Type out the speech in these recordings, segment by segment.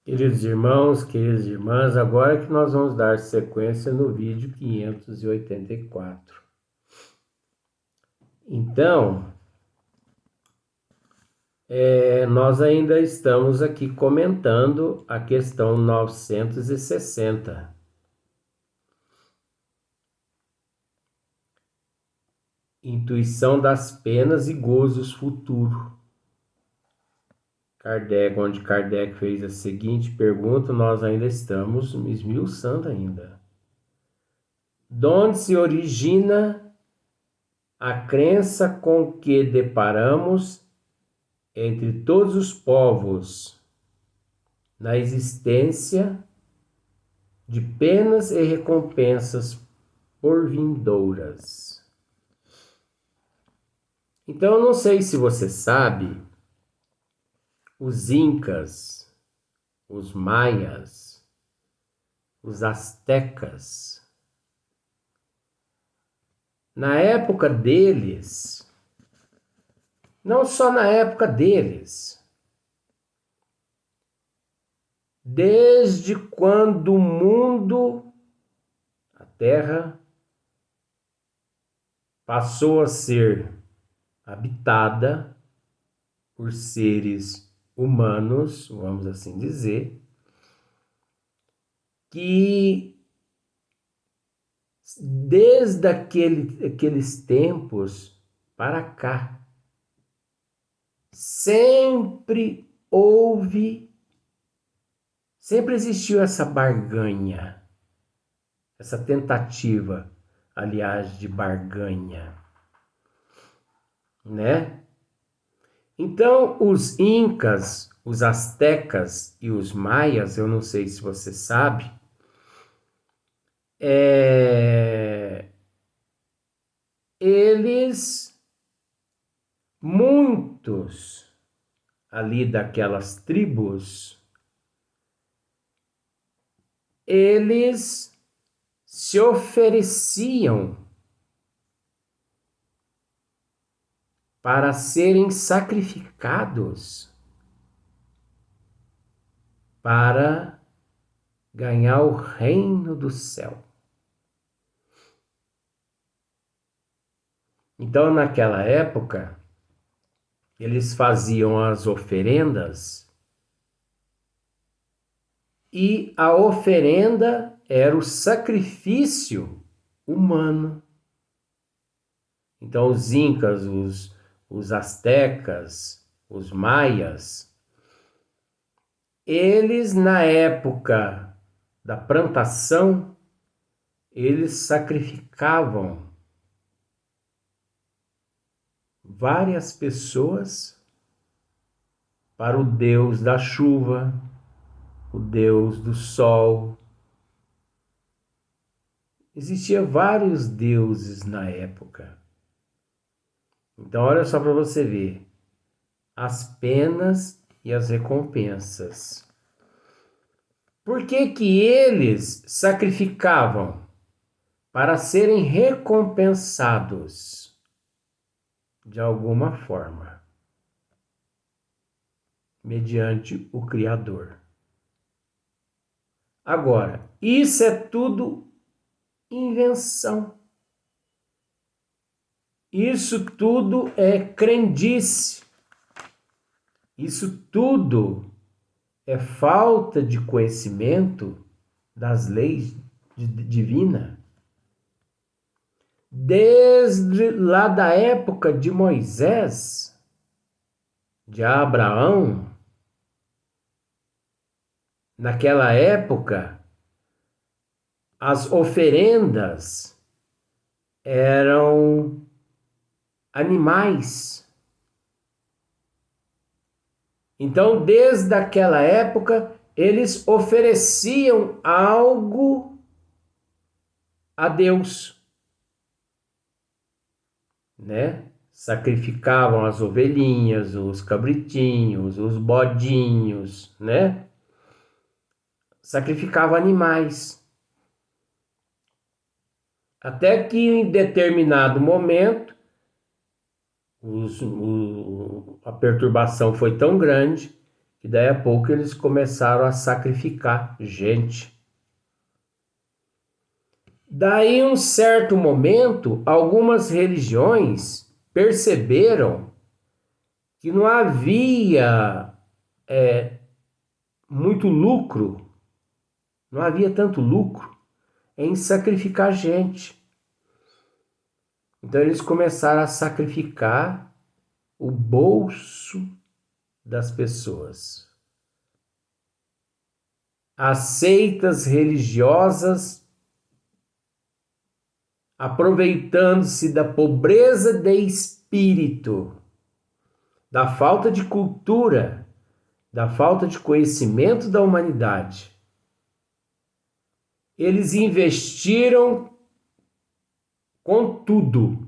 Queridos irmãos, queridas irmãs, agora que nós vamos dar sequência no vídeo 584. Então, nós ainda estamos aqui comentando a questão 960. Intuição das penas e gozos futuro. Onde Kardec fez a seguinte pergunta, nós ainda estamos esmiuçando ainda. De onde se origina a crença com que deparamos entre todos os povos na existência de penas e recompensas por vindouras? Então, eu não sei se você sabe, os incas, os maias, os astecas, na época deles, não só na época deles, desde quando o mundo, a Terra, passou a ser habitada por seres humanos, vamos assim dizer, que desde aqueles tempos para cá, sempre existiu essa barganha, essa tentativa, aliás, de barganha, né? Então, os incas, os astecas e os maias, eu não sei se você sabe, muitos ali daquelas tribos, eles se ofereciam para serem sacrificados para ganhar o reino do céu. Então, naquela época, eles faziam as oferendas e a oferenda era o sacrifício humano. Então, os incas, os astecas, os maias, eles, na época da plantação, eles sacrificavam várias pessoas para o Deus da chuva, o Deus do sol. Existiam vários deuses na época. Então, olha só para você ver as penas e as recompensas. Por que eles sacrificavam? Para serem recompensados de alguma forma, mediante o Criador. Agora, isso é tudo invenção. Isso tudo é crendice. Isso tudo é falta de conhecimento das leis divinas. Desde lá da época de Moisés, de Abraão, naquela época, as oferendas eram animais. Então, desde aquela época, eles ofereciam algo a Deus, né? Sacrificavam as ovelhinhas, os cabritinhos, os bodinhos, né? Sacrificavam animais. Até que em determinado momento, a perturbação foi tão grande que daí a pouco eles começaram a sacrificar gente. Daí, um certo momento, algumas religiões perceberam que não havia muito lucro, não havia tanto lucro em sacrificar gente. Então eles começaram a sacrificar o bolso das pessoas. As seitas religiosas, aproveitando-se da pobreza de espírito, da falta de cultura, da falta de conhecimento da humanidade, eles investiram com tudo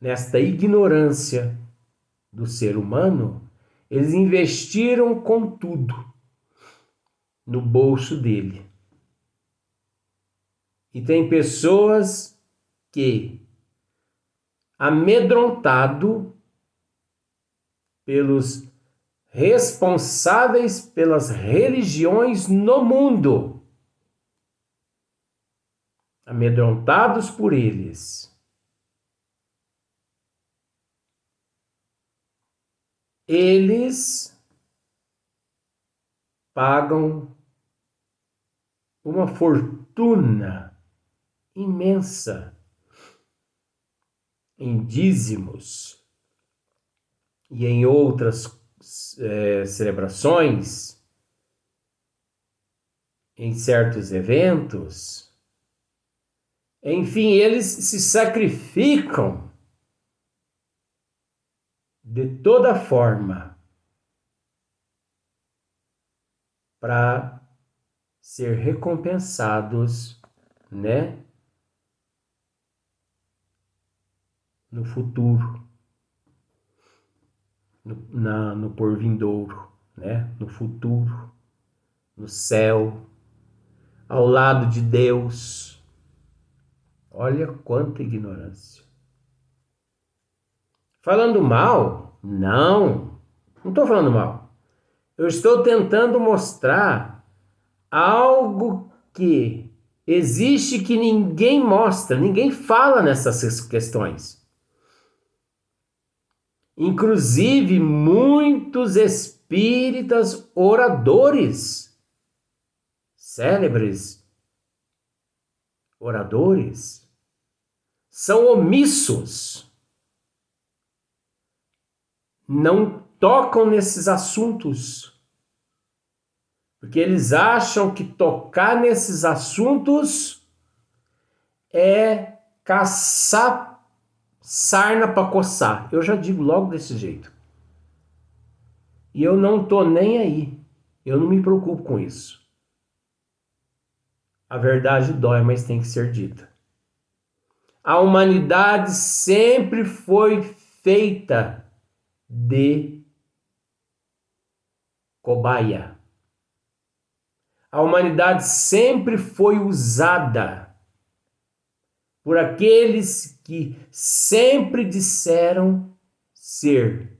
nesta ignorância do ser humano. Eles investiram com tudo no bolso dele. E tem pessoas que, amedrontado pelos responsáveis pelas religiões no mundo, amedrontados por eles, eles pagam uma fortuna imensa em dízimos e em outras celebrações, em certos eventos. Enfim, eles se sacrificam de toda forma para ser recompensados, né, no futuro, no porvindouro, né, no futuro, no céu, ao lado de Deus. Olha quanta ignorância. Falando mal? Não estou falando mal. Eu estou tentando mostrar algo que existe que ninguém mostra, ninguém fala nessas questões. Inclusive, muitos espíritas oradores, célebres oradores, são omissos, não tocam nesses assuntos, porque eles acham que tocar nesses assuntos é caçar sarna para coçar. Eu já digo logo desse jeito. E eu não tô nem aí. Eu não me preocupo com isso. A verdade dói, mas tem que ser dita. A humanidade sempre foi feita de cobaia. A humanidade sempre foi usada por aqueles que sempre disseram ser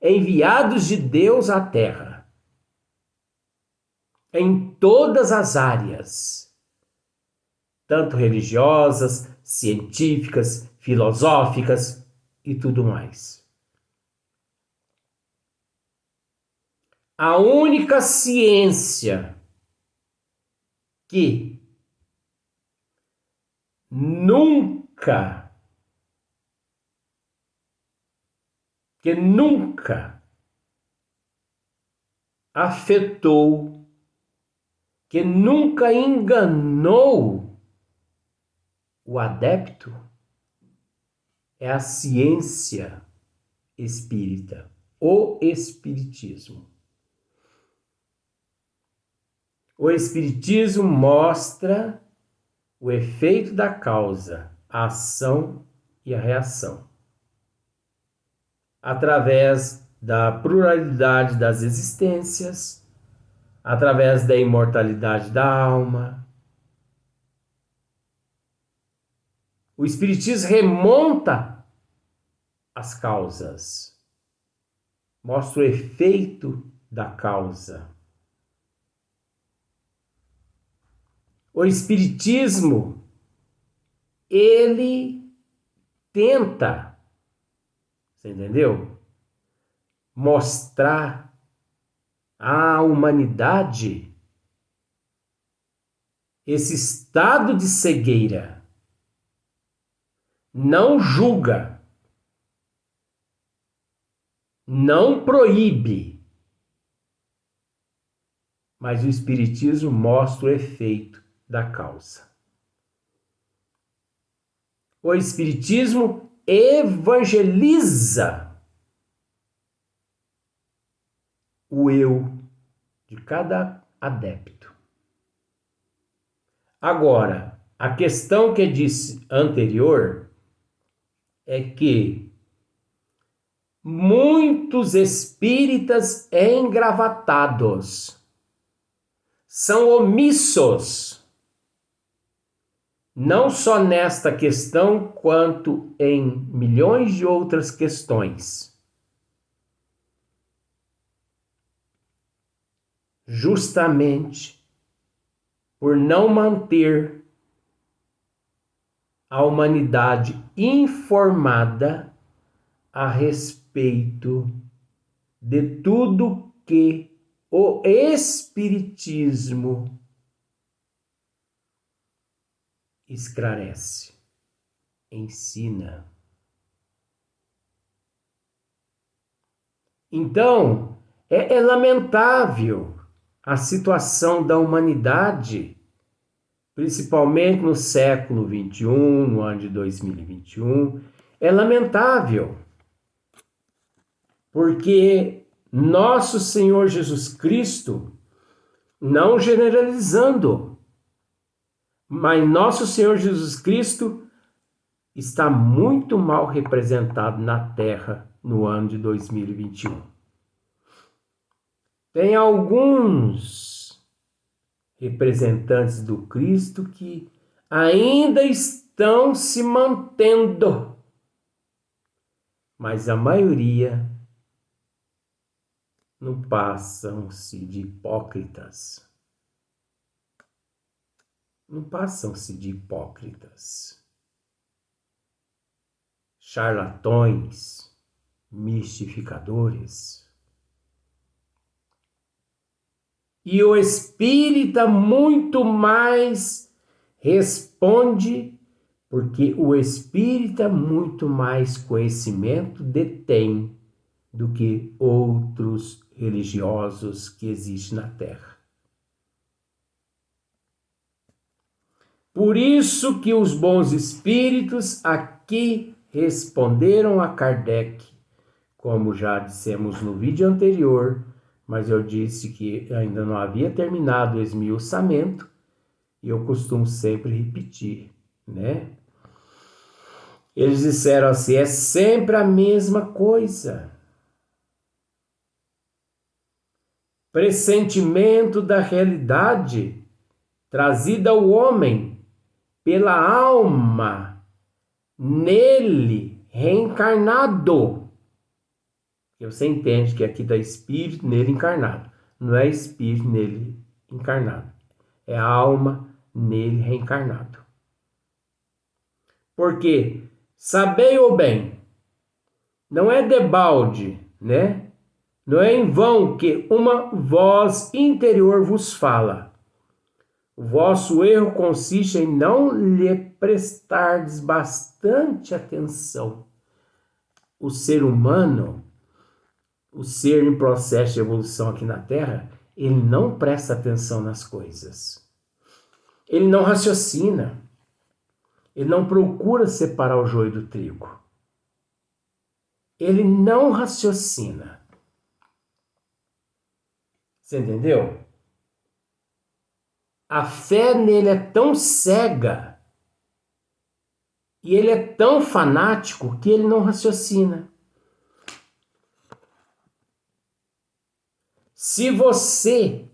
enviados de Deus à Terra, em todas as áreas, tanto religiosas, científicas, filosóficas e tudo mais. A única ciência que nunca afetou, que nunca enganou o adepto, é a ciência espírita, o espiritismo. O espiritismo mostra o efeito da causa, a ação e a reação, através da pluralidade das existências, através da imortalidade da alma. O espiritismo remonta as causas. mostra o efeito da causa. O Espiritismo, ele tenta, você entendeu? Mostrar à humanidade esse estado de cegueira. Não julga, não proíbe, mas o Espiritismo mostra o efeito da causa. O Espiritismo evangeliza o eu de cada adepto. Agora, a questão que eu disse anterior é que muitos espíritas engravatados são omissos, não só nesta questão, quanto em milhões de outras questões. Justamente por não manter a humanidade informada a respeito de tudo que o Espiritismo esclarece, ensina. Então, é lamentável a situação da humanidade, principalmente no século XXI, no ano de 2021, é lamentável, porque nosso Senhor Jesus Cristo, não generalizando, mas nosso Senhor Jesus Cristo está muito mal representado na Terra no ano de 2021. Tem alguns representantes do Cristo que ainda estão se mantendo, mas a maioria não passam-se de hipócritas. Não passam-se de hipócritas. Charlatões, mistificadores. E o espírita muito mais responde, porque o espírita muito mais conhecimento detém do que outros religiosos que existem na Terra. Por isso que os bons espíritos aqui responderam a Kardec, como já dissemos no vídeo anterior, mas eu disse que ainda não havia terminado o esmiuçamento, e eu costumo sempre repetir, né? Eles disseram assim, é sempre a mesma coisa. Pressentimento da realidade trazida ao homem pela alma nele reencarnado. Você entende que aqui está espírito nele encarnado. Não é espírito nele encarnado. É alma nele reencarnado. Porque, sabei ou bem, não é debalde, né? Não é em vão que uma voz interior vos fala. O vosso erro consiste em não lhe prestardes bastante atenção. O ser humano, o ser em processo de evolução aqui na Terra, ele não presta atenção nas coisas. Ele não raciocina. Ele não procura separar o joio do trigo. Ele não raciocina. Você entendeu? A fé nele é tão cega e ele é tão fanático que ele não raciocina. Se você,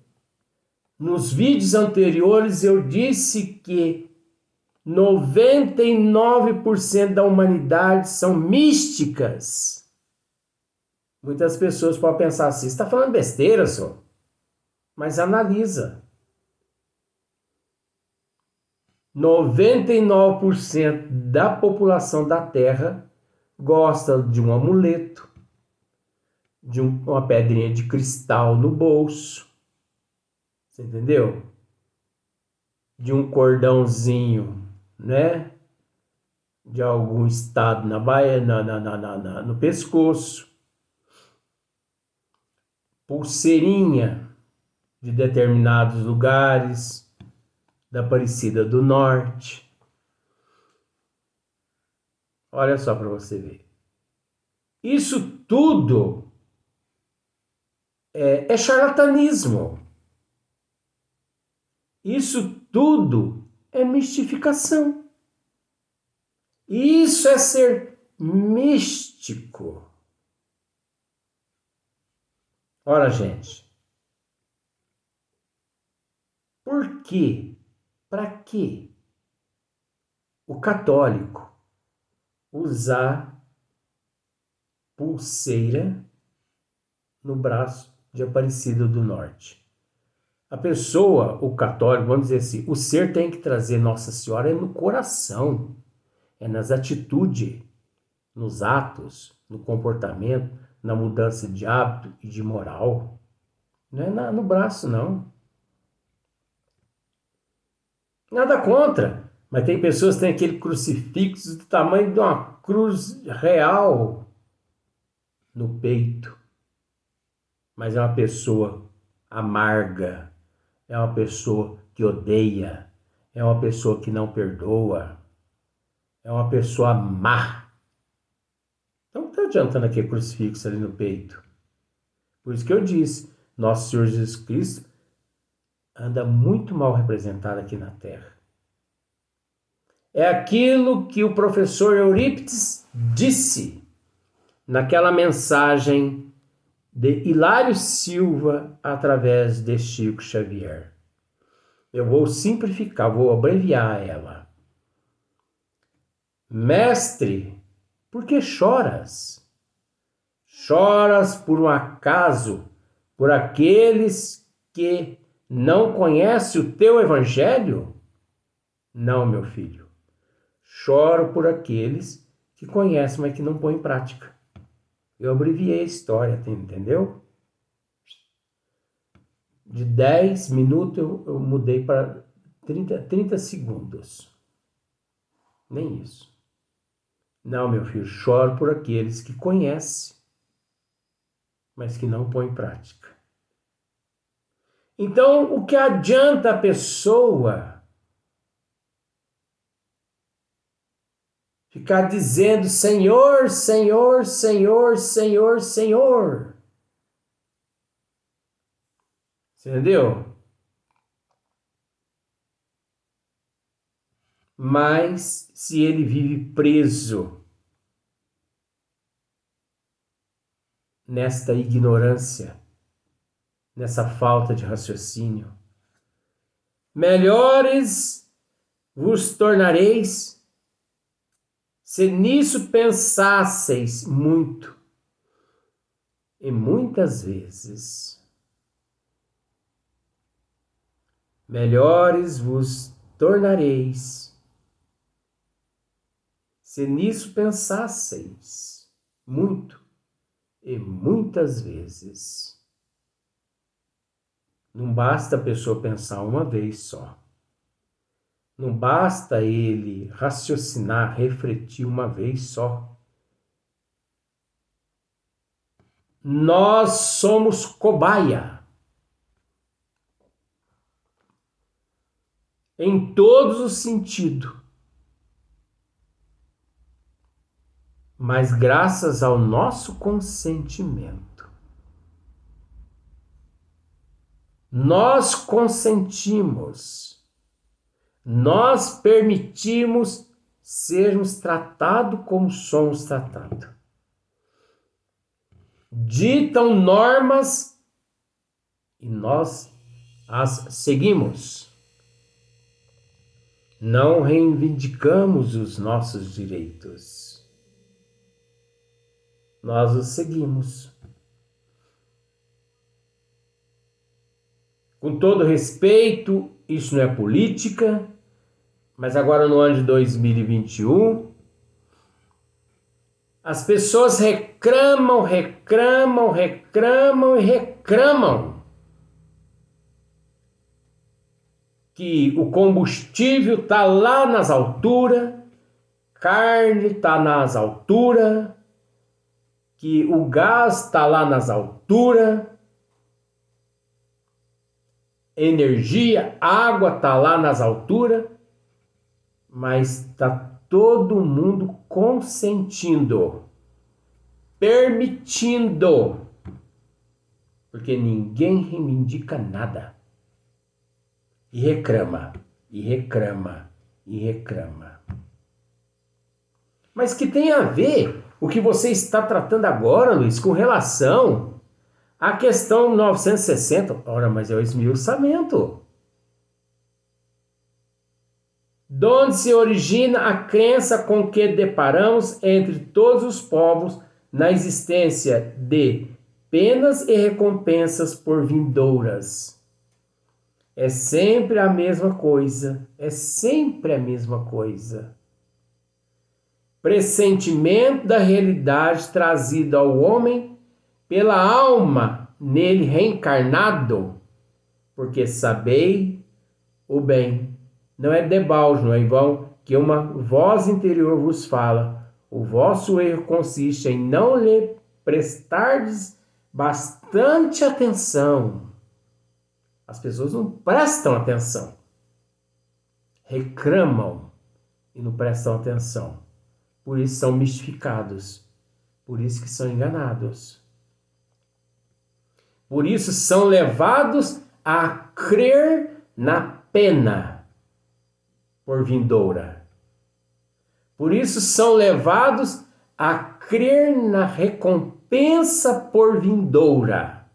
nos vídeos anteriores, eu disse que 99% da humanidade são místicas. Muitas pessoas podem pensar assim, você está falando besteira, só. Mas analisa. 99% da população da Terra gosta de um amuleto, de uma pedrinha de cristal no bolso. Você entendeu? De um cordãozinho, né? De algum estado na baia, no pescoço. Pulseirinha de determinados lugares, da Aparecida do Norte. Olha só para você ver. Isso tudo é charlatanismo. Isso tudo é mistificação. Isso é ser místico. Ora, gente, por quê? Para quê o católico usar pulseira no braço de Aparecida do Norte? A pessoa, o católico, vamos dizer assim, o ser tem que trazer Nossa Senhora no coração, é nas atitudes, nos atos, no comportamento, na mudança de hábito e de moral. Não é no braço, não. Nada contra, mas tem pessoas que têm aquele crucifixo do tamanho de uma cruz real no peito. Mas é uma pessoa amarga, é uma pessoa que odeia, é uma pessoa que não perdoa, é uma pessoa má. Então não está adiantando aquele crucifixo ali no peito. Por isso que eu disse, nosso Senhor Jesus Cristo anda muito mal representado aqui na Terra. É aquilo que o professor Eurípides disse naquela mensagem de Hilário Silva através de Chico Xavier. Eu vou simplificar, vou abreviar ela. Mestre, por que choras? Choras por um acaso, por aqueles que não conhecem o teu evangelho? Não, meu filho. Choro por aqueles que conhecem, mas que não põem em prática. Eu abreviei a história, entendeu? De 10 minutos eu mudei para 30 segundos. Nem isso. Não, meu filho, choro por aqueles que conhecem, mas que não põem em prática. Então, o que adianta a pessoa ficar dizendo Senhor, Senhor, Senhor, Senhor, Senhor? Você entendeu? Mas se ele vive preso nesta ignorância, nessa falta de raciocínio, melhores vos tornareis se nisso pensasseis muito e muitas vezes. Melhores vos tornareis se nisso pensasseis muito e muitas vezes. Não basta a pessoa pensar uma vez só. Não basta ele raciocinar, refletir uma vez só. Nós somos cobaia. Em todos os sentidos. Mas graças ao nosso consentimento, nós consentimos, nós permitimos sermos tratados como somos tratados. Ditam normas e nós as seguimos. Não reivindicamos os nossos direitos. Nós os seguimos. Com todo respeito, isso não é política, mas agora no ano de 2021, as pessoas reclamam que o combustível está lá nas alturas, carne está nas alturas, que o gás está lá nas alturas, energia, água está lá nas alturas, mas está todo mundo consentindo, permitindo, porque ninguém reivindica nada. E reclama. Mas que tem a ver o que você está tratando agora, Luiz, com relação à questão 960? Ora, mas é o esmiuçamento. De onde se origina a crença com que deparamos entre todos os povos na existência de penas e recompensas por vindouras. É sempre a mesma coisa, Pressentimento da realidade trazido ao homem pela alma nele reencarnado, porque sabei o bem. Não é debalde, não é em vão, que uma voz interior vos fala. O vosso erro consiste em não lhe prestardes bastante atenção. As pessoas não prestam atenção. Reclamam e não prestam atenção. Por isso são mistificados. Por isso que são enganados. Por isso são levados a crer na pena por vindoura. Por isso são levados a crer na recompensa por vindoura.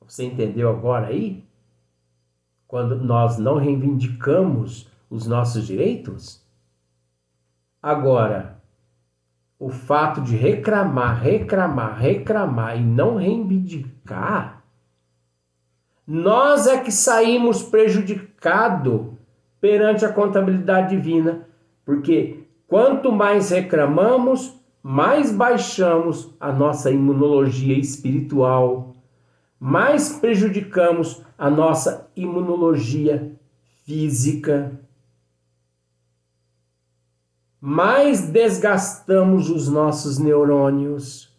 Você entendeu agora aí? Quando nós não reivindicamos os nossos direitos? Agora, o fato de reclamar e não reivindicar, nós é que saímos prejudicados perante a contabilidade divina, porque quanto mais reclamamos, mais baixamos a nossa imunologia espiritual, mais prejudicamos a nossa imunologia física, mais desgastamos os nossos neurônios,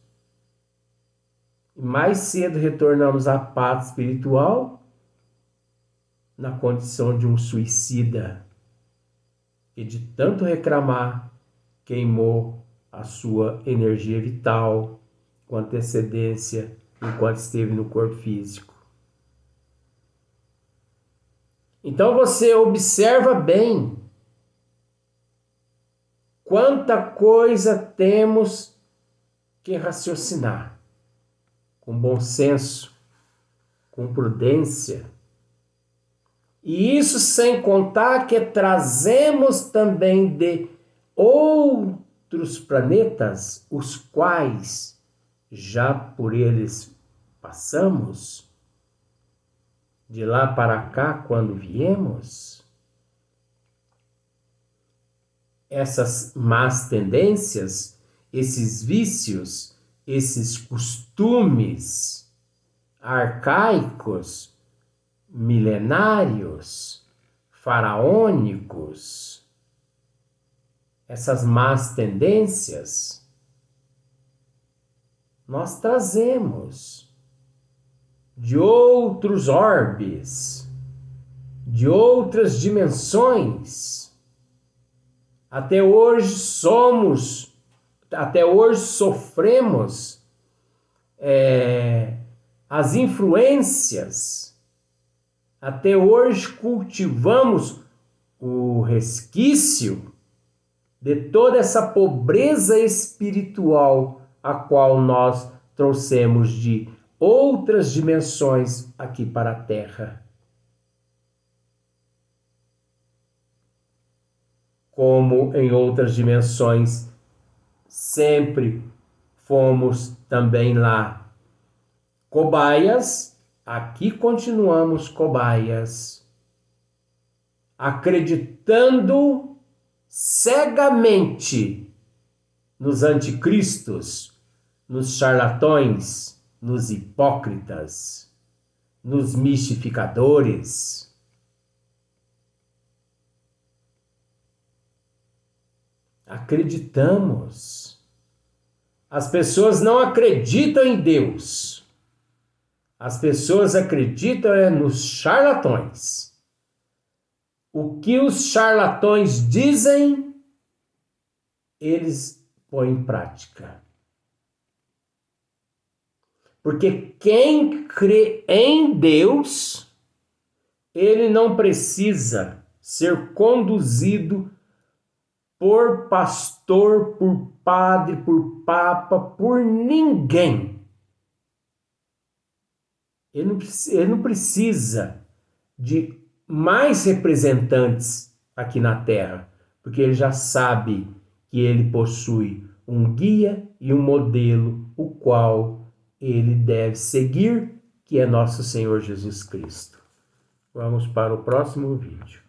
e mais cedo retornamos à paz espiritual na condição de um suicida, que de tanto reclamar queimou a sua energia vital com antecedência enquanto esteve no corpo físico. Então você observa bem quanta coisa temos que raciocinar com bom senso, com prudência. E isso sem contar que trazemos também de outros planetas, os quais já por eles passamos, de lá para cá quando viemos. Essas más tendências, esses vícios, esses costumes arcaicos, milenários, faraônicos, essas más tendências, nós trazemos de outros orbes, de outras dimensões. Até hoje sofremos as influências. Até hoje cultivamos o resquício de toda essa pobreza espiritual a qual nós trouxemos de outras dimensões aqui para a Terra. Como em outras dimensões, sempre fomos também lá cobaias aqui continuamos cobaias, acreditando cegamente nos anticristos, nos charlatões, nos hipócritas, nos mistificadores. Acreditamos. As pessoas não acreditam em Deus. As pessoas acreditam nos charlatões. O que os charlatões dizem, eles põem em prática. Porque quem crê em Deus, ele não precisa ser conduzido por pastor, por padre, por papa, por ninguém. Ele não precisa de mais representantes aqui na Terra, porque ele já sabe que ele possui um guia e um modelo, o qual ele deve seguir, que é nosso Senhor Jesus Cristo. Vamos para o próximo vídeo.